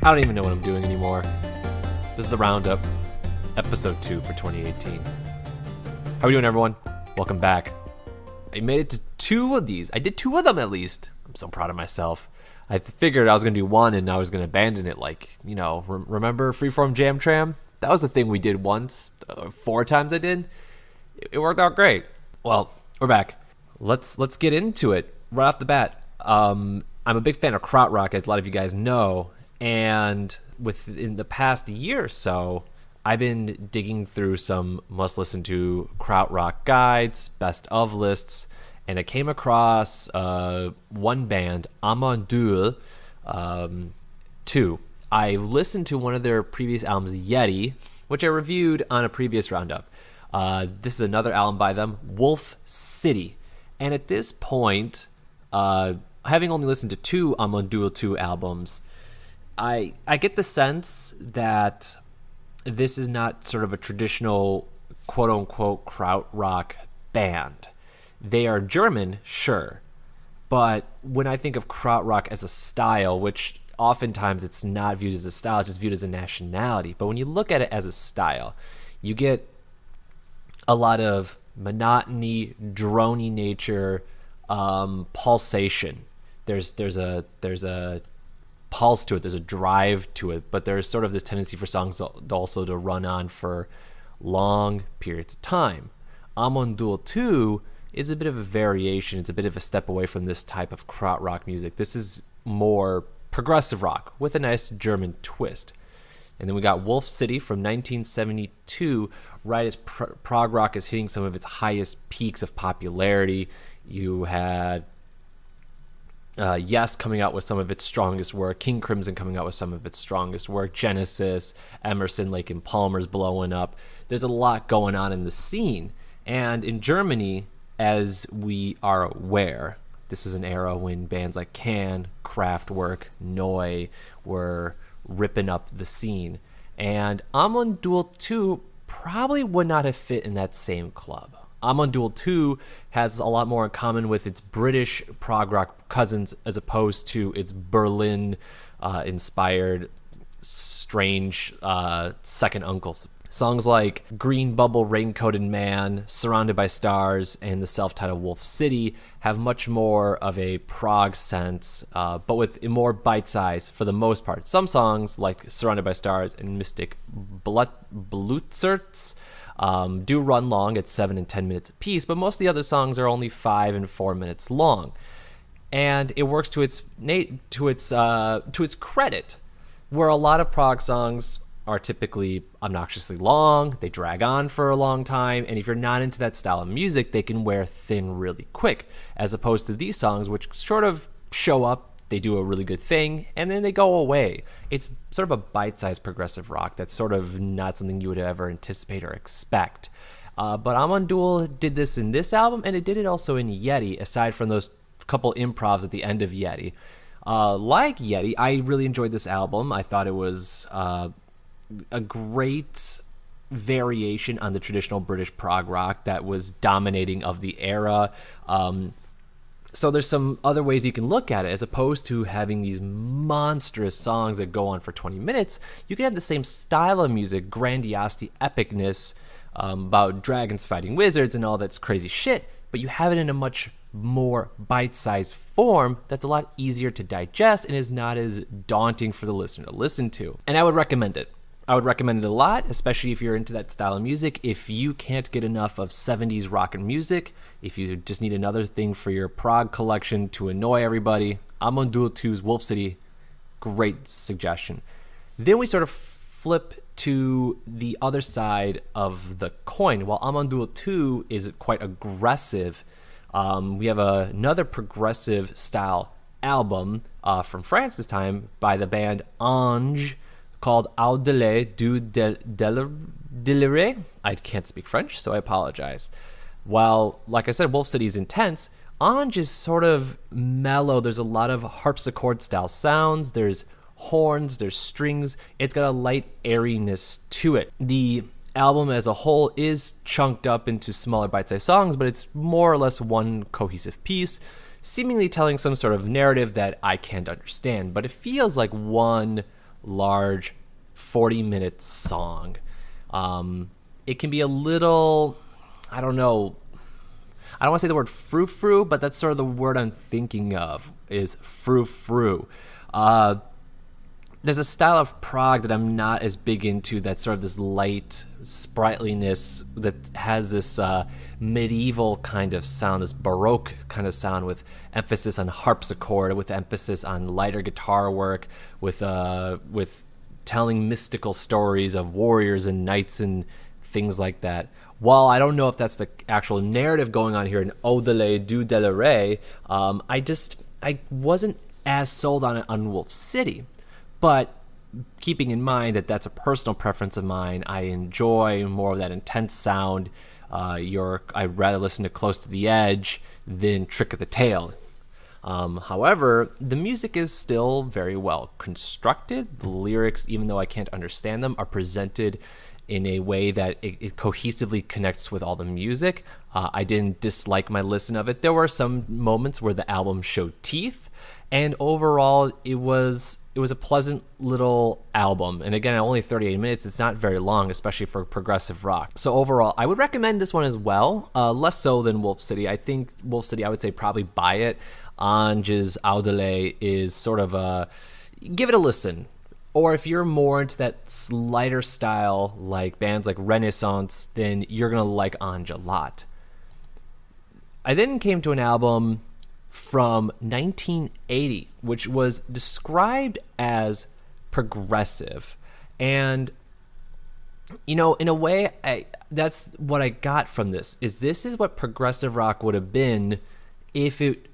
I don't even know what I'm doing anymore. This is the Roundup, episode 2 for 2018. How are we doing, everyone? Welcome back. I made it to 2 of these. I did 2 of them at least. I'm so proud of myself. I figured I was going to do 1 and I was going to abandon it, remember Freeform Jam Tram? That was a thing we did once, 4 times I did. It worked out great. Well, we're back. Let's get into it right off the bat. I'm a big fan of krautrock, as a lot of you guys know, and within the past year or so, I've been digging through some must-listen-to krautrock guides, best-of lists, and I came across one band, Amon Düül, 2. I listened to one of their previous albums, Yeti, which I reviewed on a previous roundup. This is another album by them, Wolf City. And at this point, having only listened to 2 Amon Düül 2 albums, I get the sense that this is not sort of a traditional quote-unquote krautrock band. They are German, sure, but when I think of krautrock as a style, which oftentimes it's not viewed as a style, it's just viewed as a nationality, but when you look at it as a style, you get a lot of monotony, drony nature, pulsation. There's a pulse to it, there's a drive to it, but there's sort of this tendency for songs also to run on for long periods of time. Amon Düül 2 is a bit of a variation, it's a bit of a step away from this type of krautrock music. This is more progressive rock with a nice German twist. And then we got Wolf City from 1972, right as prog rock is hitting some of its highest peaks of popularity. You had Yes coming out with some of its strongest work, King Crimson coming out with some of its strongest work, Genesis, Emerson, Lake and Palmer's blowing up. There's a lot going on in the scene. And in Germany, as we are aware, this was an era when bands like Can, Kraftwerk, Neu were ripping up the scene. And Amon Düül 2 probably would not have fit in that same club. Amon Düül 2 has a lot more in common with its British prog rock cousins as opposed to its Berlin inspired strange second uncles. Songs like Green Bubble Raincoated Man, Surrounded by Stars, and the self-titled Wolf City have much more of a prog sense, but with more bite size for the most part. Some songs, like Surrounded by Stars and Mystic Blutzerts, do run long at 7 and 10 minutes apiece, but most of the other songs are only 5 and 4 minutes long. And it works to its credit, where a lot of prog songs are typically obnoxiously long, they drag on for a long time, and if you're not into that style of music, they can wear thin really quick, as opposed to these songs, which sort of show up, they do a really good thing, and then they go away. It's sort of a bite-sized progressive rock that's sort of not something you would ever anticipate or expect. But Amon Düül did this in this album, and it did it also in Yeti, aside from those couple improvs at the end of Yeti. Like Yeti, I really enjoyed this album. I thought it was a great variation on the traditional British prog rock that was dominating of the era. So there's some other ways you can look at it. As opposed to having these monstrous songs that go on for 20 minutes, you can have the same style of music, grandiosity, epicness, about dragons fighting wizards and all that crazy shit, but you have it in a much more bite-sized form that's a lot easier to digest and is not as daunting for the listener to listen to. And I would recommend it. I would recommend it a lot, especially if you're into that style of music. If you can't get enough of 70s rock and music, if you just need another thing for your prog collection to annoy everybody, Amon Düül 2's Wolf City, great suggestion. Then we sort of flip to the other side of the coin. While Amon Düül 2 is quite aggressive, we have another progressive style album from France this time by the band Ange, called Au-Delà du Délire. I can't speak French, so I apologize. While, like I said, Wolf City is intense, Ange is sort of mellow. There's a lot of harpsichord style sounds. There's horns, there's strings. It's got a light airiness to it. The album as a whole is chunked up into smaller bite-sized songs, but it's more or less one cohesive piece, seemingly telling some sort of narrative that I can't understand, but it feels like one large 40-minute song. It can be a little, I don't know, I don't want to say the word frou-frou, but that's sort of the word I'm thinking of, is frou-frou. There's a style of prog that I'm not as big into, that's sort of this light sprightliness that has this medieval kind of sound, this Baroque kind of sound with emphasis on harpsichord, with emphasis on lighter guitar work, with telling mystical stories of warriors and knights and things like that. While I don't know if that's the actual narrative going on here in Au-Delà du Délire, I wasn't as sold on it on Wolf City. But keeping in mind that that's a personal preference of mine, I enjoy more of that intense sound. I'd rather listen to Close to the Edge than Trick of the Tail. However, the music is still very well constructed. The lyrics, even though I can't understand them, are presented in a way that it cohesively connects with all the music. I didn't dislike my listen of it. There were some moments where the album showed teeth, and overall it was a pleasant little album. And again, only 38 minutes. It's not very long, especially for progressive rock. So overall, I would recommend this one as well. Less so than Wolf City. I think Wolf City, I would say probably buy it. Ange's Au-Delà is sort of give it a listen. Or if you're more into that lighter style, like bands like Renaissance, then you're going to like Ange a lot. I then came to an album from 1980, which was described as progressive. And, you know, in a way, that's what I got from this is what progressive rock would have been if it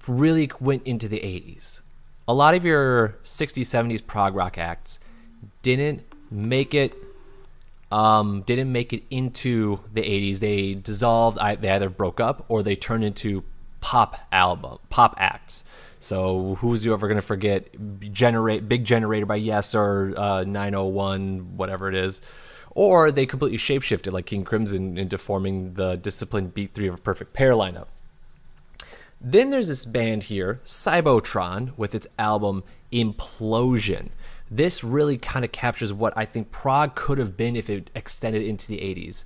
really went into the 80s. A lot of your 60s, 70s prog rock acts didn't make it into the 80s. They dissolved. They either broke up or they turned into pop acts. So who's you ever going to forget Big Generator by Yes, or 901, whatever it is. Or they completely shapeshifted like King Crimson into forming the disciplined Beat 3 of a Perfect Pair lineup. Then there's this band here, Cybotron, with its album Implosion. This really kind of captures what I think prog could have been if it extended into the 80s.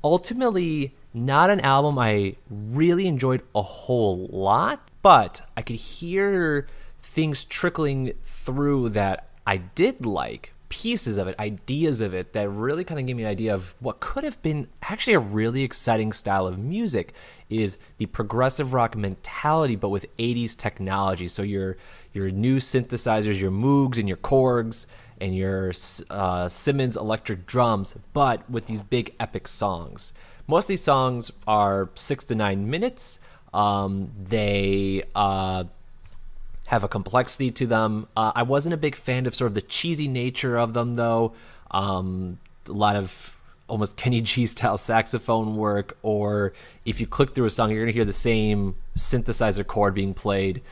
Ultimately, not an album I really enjoyed a whole lot, but I could hear things trickling through that I did like, pieces of it, ideas of it, that really kind of gave me an idea of what could have been actually a really exciting style of music, is the progressive rock mentality, but with 80s technology. So your new synthesizers, your Moogs and your Korgs, and your Simmons electric drums, but with these big epic songs. Most of these songs are 6 to 9 minutes. They have a complexity to them. I wasn't a big fan of sort of the cheesy nature of them, though. A lot of almost Kenny G style saxophone work, or if you click through a song, you're gonna hear the same synthesizer chord being played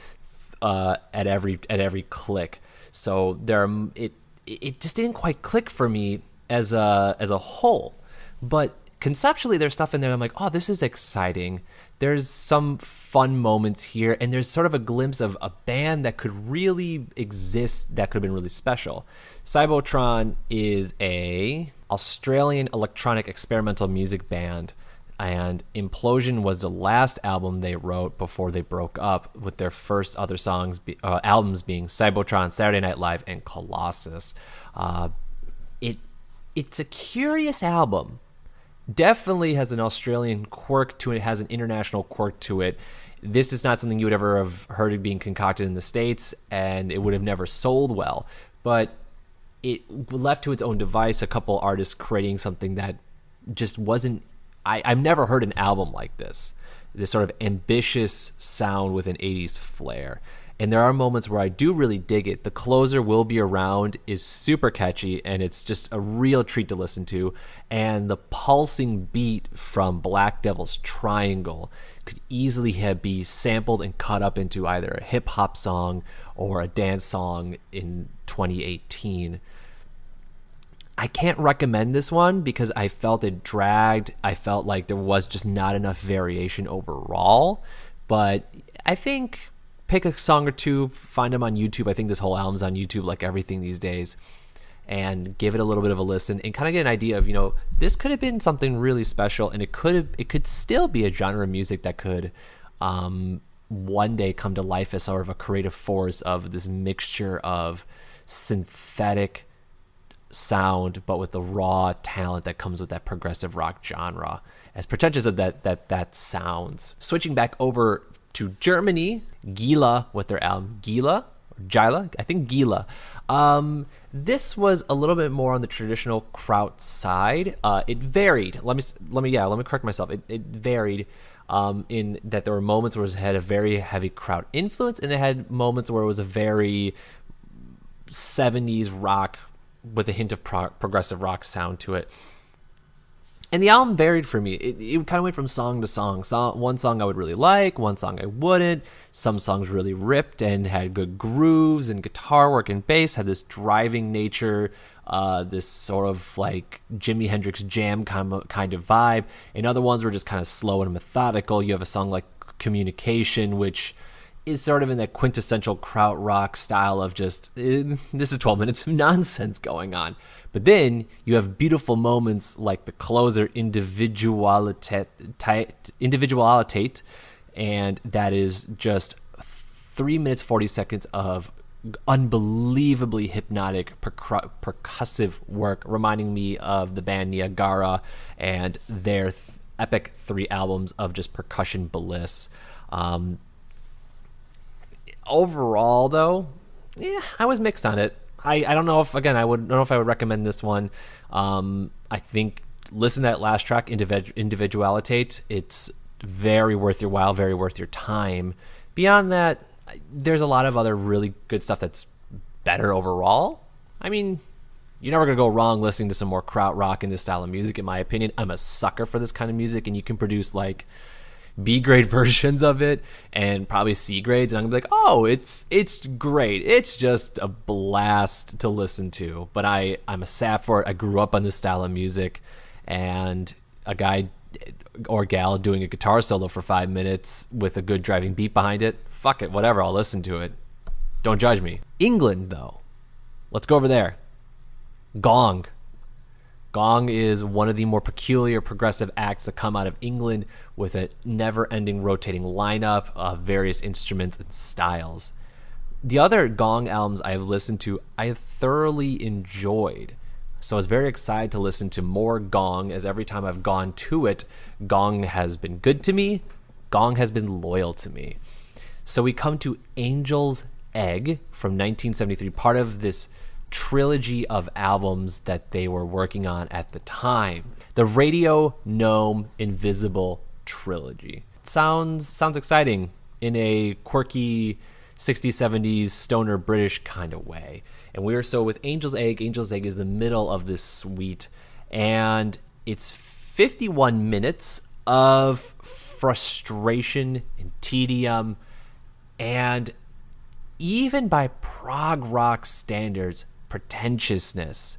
at every click. So it just didn't quite click for me as a whole. But conceptually, there's stuff in there I'm like, oh, this is exciting. There's some fun moments here, and there's sort of a glimpse of a band that could really exist that could have been really special. Cybotron is a Australian electronic experimental music band, and Implosion was the last album they wrote before they broke up, with their first other albums being Cybotron, Saturday Night Live, and Colossus. It's a curious album. Definitely has an Australian quirk to it, has an international quirk to it. This is not something you would ever have heard of being concocted in the States, and it would have never sold well. But it left to its own device, a couple artists creating something that just wasn't... I've never heard an album like this sort of ambitious sound with an 80s flair. And there are moments where I do really dig it. The closer, Will Be Around, is super catchy, and it's just a real treat to listen to. And the pulsing beat from Black Devil's Triangle could easily be sampled and cut up into either a hip-hop song or a dance song in 2018. I can't recommend this one because I felt it dragged. I felt like there was just not enough variation overall. But I think pick a song or two, find them on YouTube. I think this whole album's on YouTube, like everything these days, and give it a little bit of a listen and kind of get an idea of, this could have been something really special, and it could still be a genre of music that could one day come to life as sort of a creative force of this mixture of synthetic sound, but with the raw talent that comes with that progressive rock genre, as pretentious as that sounds. Switching back over to Germany, Gila with their album Gila, or Gila, I think Gila. This was a little bit more on the traditional Kraut side. It varied. Let me correct myself. It varied in that there were moments where it had a very heavy Kraut influence, and it had moments where it was a very 70s rock with a hint of progressive rock sound to it. And the album varied for me. It kind of went from song to song. One song I would really like, one song I wouldn't. Some songs really ripped and had good grooves and guitar work, and bass had this driving nature, this sort of like Jimi Hendrix jam kind of vibe. And other ones were just kind of slow and methodical. You have a song like Communication, which is sort of in that quintessential krautrock style of just, this is 12 minutes of nonsense going on. But then you have beautiful moments like the closer, Individualität, and that is just 3 minutes 40 seconds of unbelievably hypnotic percussive work, reminding me of the band Niagara and their epic 3 albums of just percussion bliss. Overall, though, I was mixed on it. I don't know if, again, I don't know if I would recommend this one. I think listen to that last track, Individualität. It's very worth your while, very worth your time. Beyond that, there's a lot of other really good stuff that's better overall. I mean, you're never going to go wrong listening to some more krautrock in this style of music, in my opinion. I'm a sucker for this kind of music, and you can produce like B-grade versions of it and probably C grades, and I'm gonna be like, oh, it's great. It's just a blast to listen to. But I'm a sap for it. I grew up on this style of music, and a guy or gal doing a guitar solo for 5 minutes with a good driving beat behind it, fuck it, whatever, I'll listen to it. Don't judge me. England, though. Let's go over there. Gong. Gong is one of the more peculiar progressive acts that come out of England, with a never-ending rotating lineup of various instruments and styles. The other Gong albums I've listened to, I have thoroughly enjoyed. So I was very excited to listen to more Gong, as every time I've gone to it, Gong has been good to me, Gong has been loyal to me. So we come to Angel's Egg from 1973, part of this trilogy of albums that they were working on at the time. The Radio Gnome Invisible trilogy. Sounds exciting in a quirky 60s, 70s stoner British kind of way. And we are so with Angel's Egg. Angel's Egg is the middle of this suite, and it's 51 minutes of frustration and tedium, and even by prog rock standards, pretentiousness.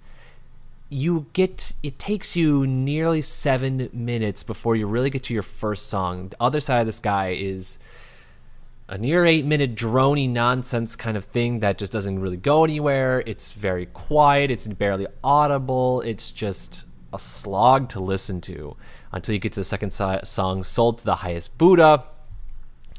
It takes you nearly 7 minutes before you really get to your first song. The other side of the sky is a near 8-minute droney nonsense kind of thing that just doesn't really go anywhere. It's very quiet. It's barely audible. It's just a slog to listen to until you get to the second song, Sold to the Highest Buddha.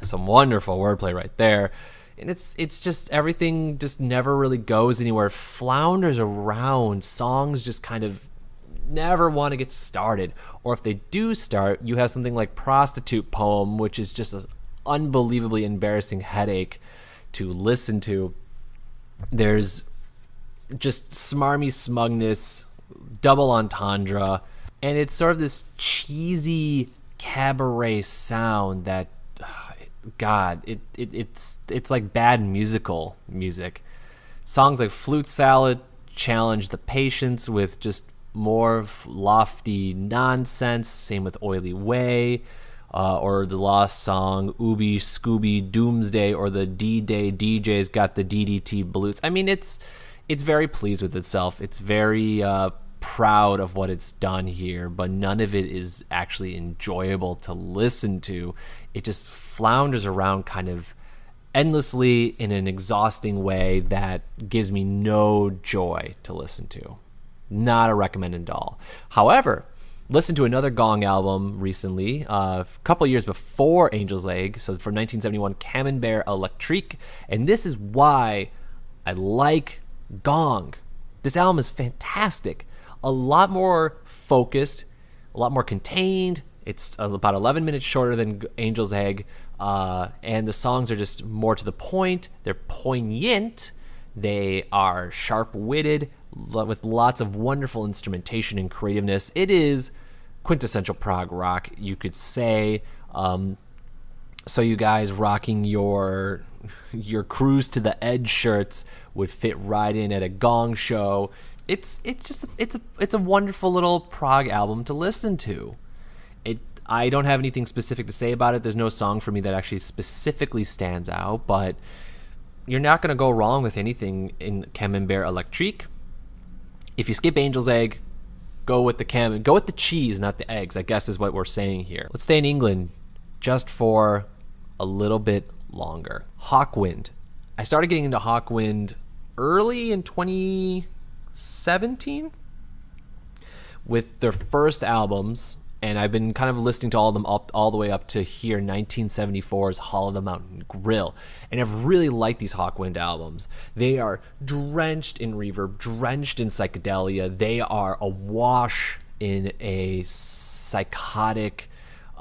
Some wonderful wordplay right there. And it's just, everything just never really goes anywhere. It flounders around. Songs just kind of never want to get started. Or if they do start, you have something like Prostitute Poem, which is just an unbelievably embarrassing headache to listen to. There's just smarmy smugness, double entendre, and it's sort of this cheesy cabaret sound that, God, it's like bad musical music. Songs like Flute Salad challenge the patience with just more lofty nonsense. Same with Oily Way, or the lost song Ooby Scooby Doomsday, or the D-Day DJ's got the DDT blues. I mean, it's very pleased with itself. It's very proud of what it's done here, but none of it is actually enjoyable to listen to. It just flounders around kind of endlessly in an exhausting way that gives me no joy to listen to. Not a recommended at all. However, listened to another Gong album recently, a couple years before Angel's Egg, so from 1971, Camembert, Electrique, and this is why I like Gong. This album is fantastic. A lot more focused, a lot more contained. It's about 11 minutes shorter than Angel's Egg, and the songs are just more to the point. They're poignant. They are sharp-witted, with lots of wonderful instrumentation and creativeness. It is quintessential prog rock, you could say. So you guys rocking your Cruise to the Edge shirts would fit right in at a Gong show. It's a wonderful little prog album to listen to. I don't have anything specific to say about it. There's no song for me that actually specifically stands out, but you're not going to go wrong with anything in Camembert Electrique. If you skip Angel's Egg, go with the cheese, not the eggs, I guess is what we're saying here. Let's stay in England just for a little bit longer. Hawkwind. I started getting into Hawkwind early in 2017 with their first albums, and I've been kind of listening to all of them all the way up to here, 1974's Hall of the Mountain Grill. And I've really liked these Hawkwind albums. They are drenched in reverb, drenched in psychedelia. They are awash in a psychotic,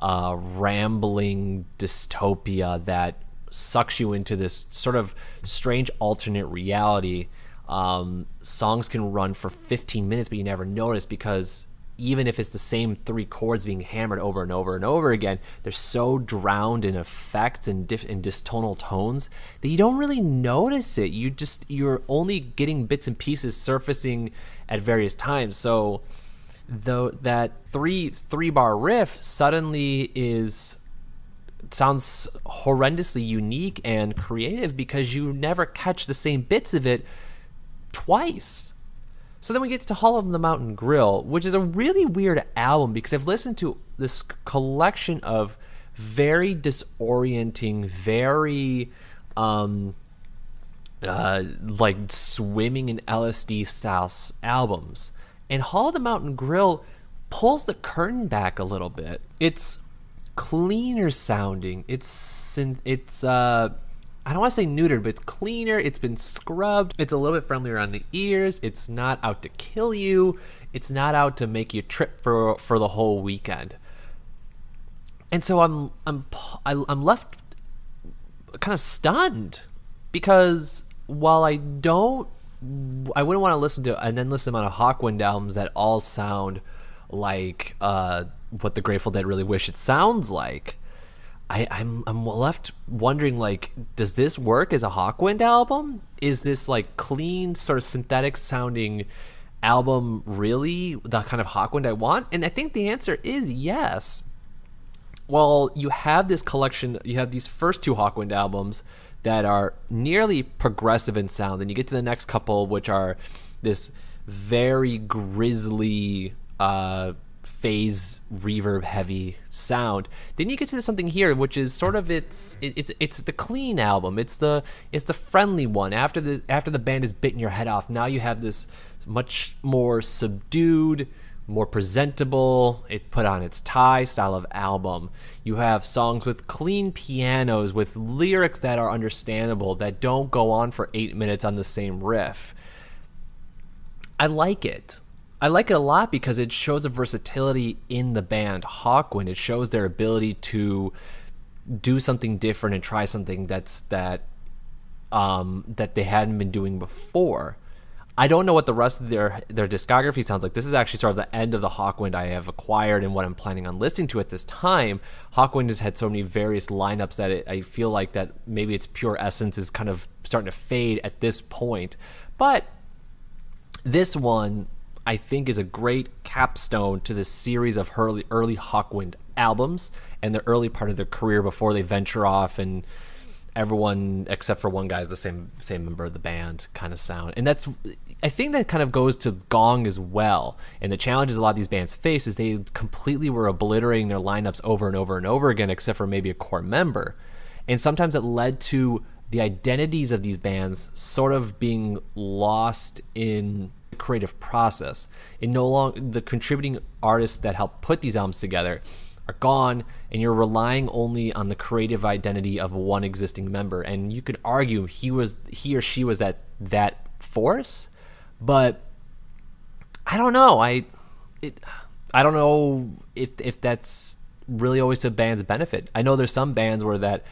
rambling dystopia that sucks you into this sort of strange alternate reality. Songs can run for 15 minutes, but you never notice because even if it's the same three chords being hammered over and over and over again, they're so drowned in effects and dystonal tones that you don't really notice it. You're only getting bits and pieces surfacing at various times. So that three bar riff suddenly sounds horrendously unique and creative because you never catch the same bits of it twice. So then we get to Hall of the Mountain Grill, which is a really weird album because I've listened to this collection of very disorienting, very like swimming in LSD style albums. And Hall of the Mountain Grill pulls the curtain back a little bit. It's cleaner sounding. It's I don't want to say neutered, but it's cleaner. It's been scrubbed. It's a little bit friendlier on the ears. It's not out to kill you. It's not out to make you trip for the whole weekend. And so I'm left kind of stunned because while I wouldn't want to listen to an endless amount of Hawkwind albums that all sound like what the Grateful Dead really wish it sounds like. I'm left wondering, like, does this work as a Hawkwind album? Is this like clean, sort of synthetic sounding album really the kind of Hawkwind I want? And I think the answer is yes. Well, you have this collection, you have these first two Hawkwind albums that are nearly progressive in sound. Then you get to the next couple, which are this very grisly phase reverb heavy sound. Then you get to something here which is sort of it's the clean album. It's the friendly one. After the band has bitten your head off, now you have this much more subdued, more presentable, it put on its tie style of album. You have songs with clean pianos, with lyrics that are understandable, that don't go on for 8 minutes on the same riff. I like it. I like it a lot because it shows a versatility in the band Hawkwind. It shows their ability to do something different and try something that they hadn't been doing before. I don't know what the rest of their discography sounds like. This is actually sort of the end of the Hawkwind I have acquired and what I'm planning on listening to at this time. Hawkwind has had so many various lineups that I feel like that maybe its pure essence is kind of starting to fade at this point. But this one, I think, is a great capstone to this series of early Hawkwind albums and the early part of their career before they venture off and everyone except for one guy is the same member of the band kind of sound. And I think that kind of goes to Gong as well. And the challenges a lot of these bands face is they completely were obliterating their lineups over and over and over again, except for maybe a core member. And sometimes it led to the identities of these bands sort of being lost in the creative process. The contributing artists that help put these albums together are gone, and you're relying only on the creative identity of one existing member. And you could argue he or she was that force, but I don't know. I don't know if that's really always to a band's benefit. I know there's some bands where that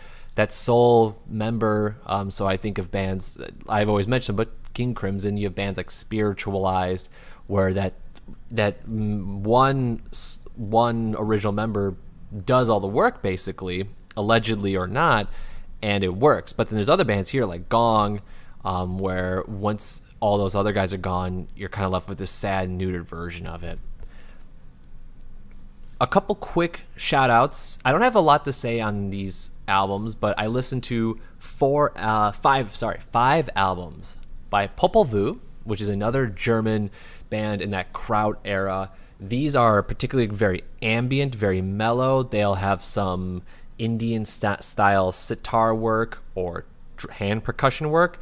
sole member, so I think of bands that I've always mentioned, but King Crimson, you have bands like Spiritualized, where that one original member does all the work, basically, allegedly or not, and it works. But then there's other bands here like Gong, where once all those other guys are gone, you're kind of left with this sad, neutered version of it. A couple quick shout outs. I don't have a lot to say on these albums, but I listened to five albums by Popol Vuh, which is another German band in that Kraut era. These are particularly very ambient, very mellow. They'll have some Indian style sitar work or hand percussion work.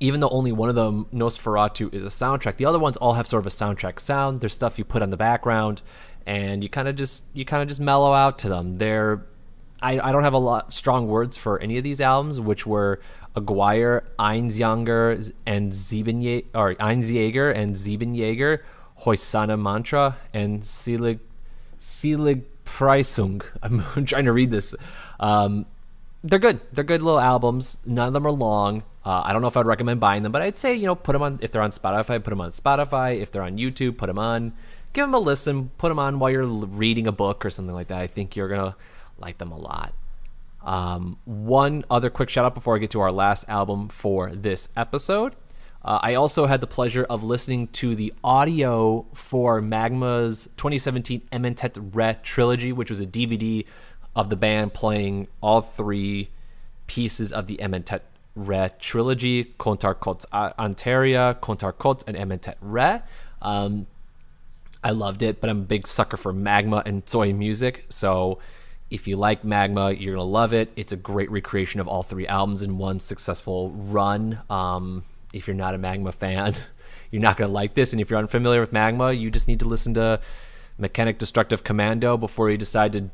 Even though only one of them, Nosferatu, is a soundtrack, the other ones all have sort of a soundtrack sound. There's stuff you put on the background, and you kind of just mellow out to them. I don't have a lot strong words for any of these albums, which were Aguirre, Einsjäger, and Siebenjäger, Hosianna Mantra, and Seligpreisung. I'm trying to read this. They're good. They're good little albums. None of them are long. I don't know if I'd recommend buying them, but I'd say, put them on. If they're on Spotify, put them on Spotify. If they're on YouTube, put them on. Give them a listen. Put them on while you're reading a book or something like that. I think you're going to like them a lot. One other quick shout out before I get to our last album for this episode. I also had the pleasure of listening to the audio for Magma's 2017 Ëmëhntëhtt-Rê Trilogie, which was a DVD of the band playing all three pieces of the Ëmëhntëhtt-Rê Trilogie, Kontar Kots Anteria, Kontar Kots, and Ëmëhntëhtt-Rê. I loved it, but I'm a big sucker for Magma and Zoi music, so if you like Magma, you're going to love it. It's a great recreation of all three albums in one successful run. If you're not a Magma fan, you're not going to like this, and if you're unfamiliar with Magma, you just need to listen to Mechanic Destructive Commando before you decide to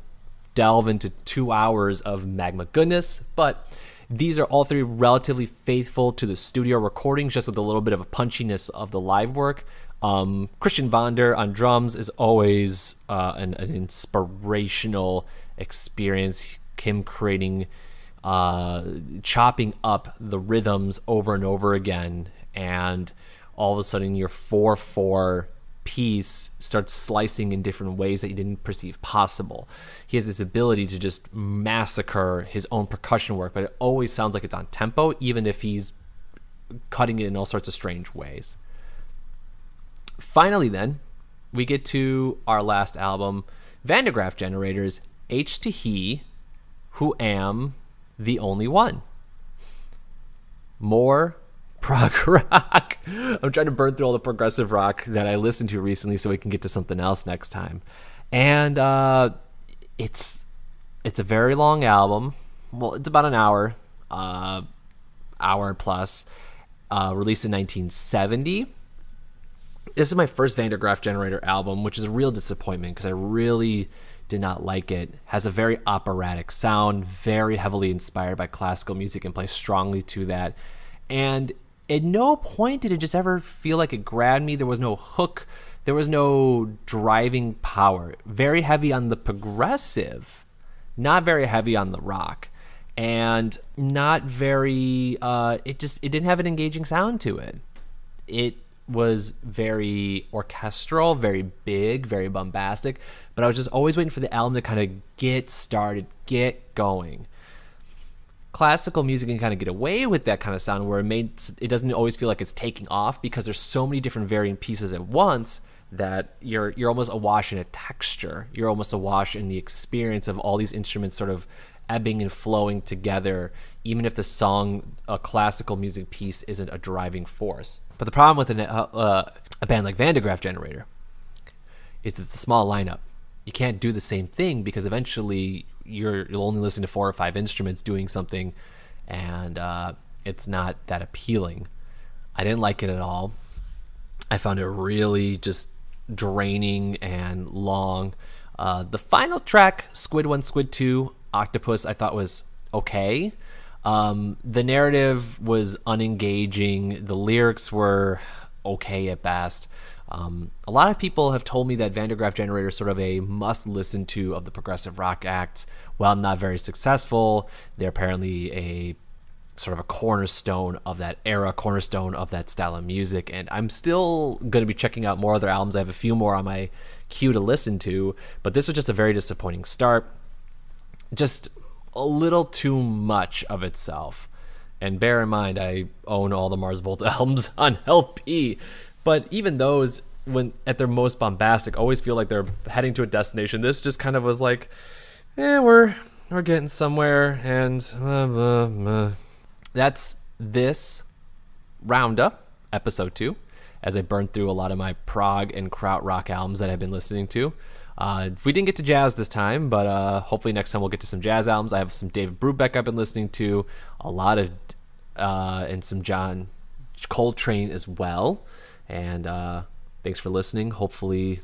delve into 2 hours of Magma goodness. But these are all three relatively faithful to the studio recordings, just with a little bit of a punchiness of the live work. Christian Vander on drums is always an inspirational experience. Him creating, chopping up the rhythms over and over again, and all of a sudden your 4/4 piece starts slicing in different ways that you didn't perceive possible. He has this ability to just massacre his own percussion work, but it always sounds like it's on tempo, even if he's cutting it in all sorts of strange ways. Finally, then, we get to our last album, Van de Graaff Generators, H to He, Who Am the Only One. More prog rock. I'm trying to burn through all the progressive rock that I listened to recently so we can get to something else next time. And it's a very long album. Well, it's about an hour plus. Released in 1970. This is my first Van de Graaff Generator album, which is a real disappointment because I really did not like it. Has a very operatic sound, very heavily inspired by classical music, and plays strongly to that. And at no point did it just ever feel like it grabbed me. There was no hook. There was no driving power. Very heavy on the progressive, not very heavy on the rock, and not very. It didn't have an engaging sound to it. It was very orchestral, very big, very bombastic, but I was just always waiting for the album to kind of get started, get going. Classical music can kind of get away with that kind of sound where it doesn't always feel like it's taking off because there's so many different varying pieces at once that you're almost awash in a texture. You're almost awash in the experience of all these instruments sort of ebbing and flowing together, even if the song, a classical music piece, isn't a driving force. But the problem with a band like Van de Graaff Generator is it's a small lineup. You can't do the same thing because eventually you'll only listen to 4 or 5 instruments doing something, and it's not that appealing. I didn't like it at all. I found it really just draining and long. The final track, Squid 1, Squid 2, Octopus, I thought was okay. The narrative was unengaging. The lyrics were okay at best. A lot of people have told me that Van der Graaf Generator is sort of a must-listen to of the progressive rock acts. While not very successful, they're apparently a sort of a cornerstone of that era, cornerstone of that style of music. And I'm still going to be checking out more of their albums. I have a few more on my queue to listen to, but this was just a very disappointing start. Just a little too much of itself. And bear in mind, I own all the Mars Volta albums on LP, but even those, when at their most bombastic, always feel like they're heading to a destination. This just kind of was like, we're getting somewhere, and that's this roundup, episode 2, as I burned through a lot of my prog and krautrock albums that I've been listening to. We didn't get to jazz this time, but hopefully next time we'll get to some jazz albums. I have some David Brubeck I've been listening to, a lot of, and some John Coltrane as well. And thanks for listening. Hopefully